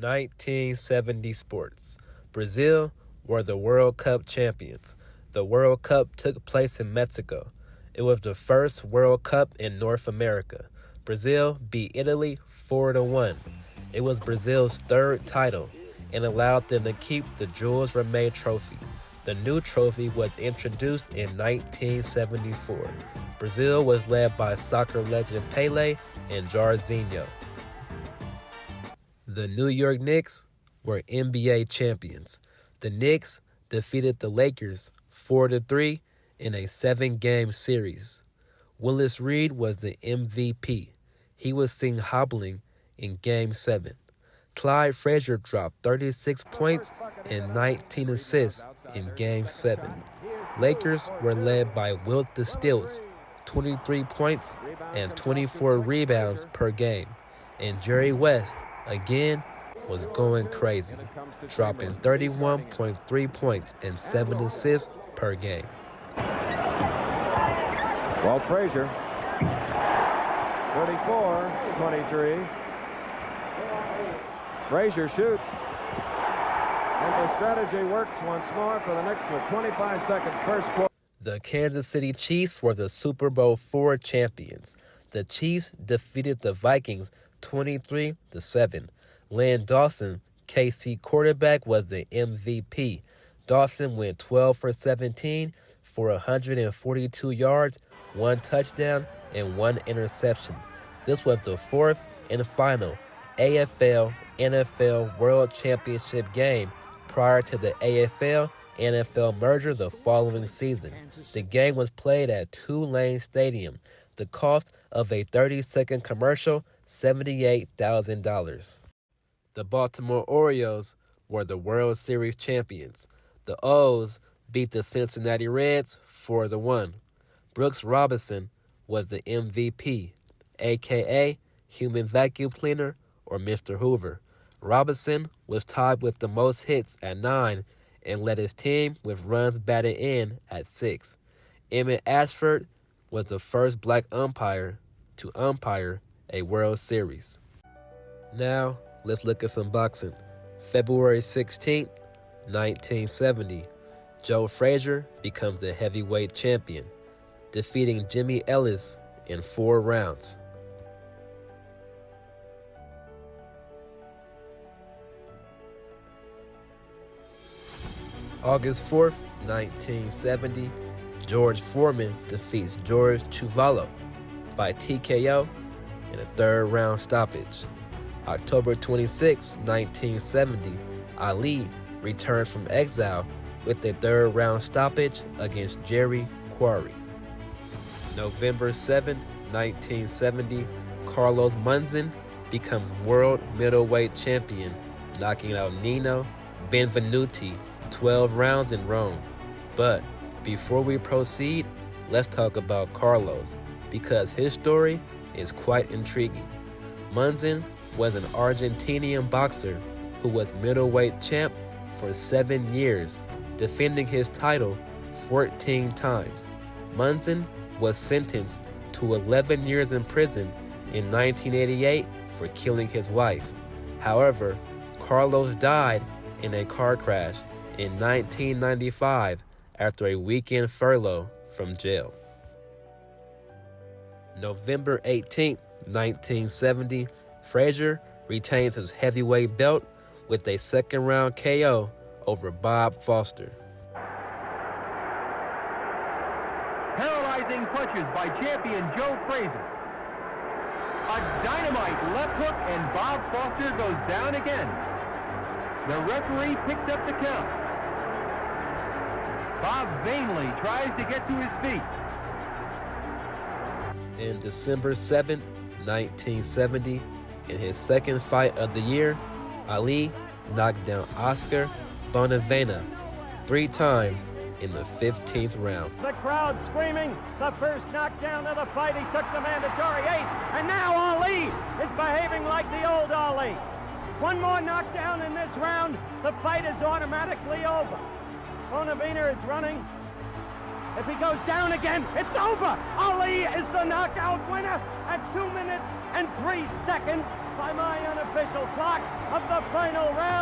1970 sports. Brazil were the World Cup champions. The World Cup took place in Mexico. It was the first World Cup in North America. Brazil beat Italy 4-1. It was Brazil's third title and allowed them to keep the Jules Rimet trophy. The new trophy was introduced in 1974. Brazil was led by soccer legend Pelé and Jairzinho. The New York Knicks were NBA champions. The Knicks defeated the Lakers 4-3 in a 7-game series. Willis Reed was the MVP. He was seen hobbling in Game 7. Clyde Frazier dropped 36 points and 19 assists in Game 7. Lakers were led by Wilt the Stilts, 23 points and 24 rebounds per game. And Jerry West, again, was going crazy, dropping 31.3 points and 7 assists per game. Walt Frazier, 34-23. Frazier shoots. And the strategy works once more for the Knicks with 25 seconds first quarter. The Kansas City Chiefs were the Super Bowl IV champions. The Chiefs defeated the Vikings 23-7. Len Dawson, KC quarterback, was the MVP. Dawson went 12 for 17 for 142 yards, 1 touchdown, and 1 interception. This was the fourth and final AFL-NFL World Championship game prior to the AFL-NFL merger the following season. The game was played at Tulane Stadium. The cost of a 30-second commercial, $78,000. The Baltimore Orioles were the World Series champions. The O's beat the Cincinnati Reds 4-1. Brooks Robinson was the MVP, a.k.a. Human Vacuum Cleaner or Mr. Hoover. Robinson was tied with the most hits at 9 and led his team with runs batted in at 6. Emmett Ashford was the first black umpire to umpire a World Series. Now, let's look at some boxing. February 16, 1970, Joe Frazier becomes the heavyweight champion, defeating Jimmy Ellis in 4 rounds. August 4th, 1970, George Foreman defeats George Chuvalo by TKO in a 3rd round stoppage. October 26, 1970, Ali returns from exile with a 3rd round stoppage against Jerry Quarry. November 7, 1970, Carlos Munzon becomes world middleweight champion, knocking out Nino Benvenuti 12 rounds in Rome. But before we proceed, let's talk about Carlos, because his story is quite intriguing. Munzon was an Argentinian boxer who was middleweight champ for 7 years, defending his title 14 times. Munzon was sentenced to 11 years in prison in 1988 for killing his wife. However, Carlos died in a car crash in 1995 after a weekend furlough from jail. November 18, 1970, Frazier retains his heavyweight belt with a 2nd round KO over Bob Foster. Paralyzing punches by champion Joe Frazier. A dynamite left hook and Bob Foster goes down again. The referee picked up the count. Bob vainly tries to get to his feet. And December 7th, 1970, in his 2nd fight of the year, Ali knocked down Oscar Bonavena 3 times in the 15th round. The crowd screaming, the first knockdown of the fight. He took the mandatory 8, and now Ali is behaving like the old Ali. One more knockdown in this round, the fight is automatically over. Bonavena is running. If he goes down again, it's over. Ali is the knockout winner at 2 minutes and 3 seconds by my unofficial clock of the final round.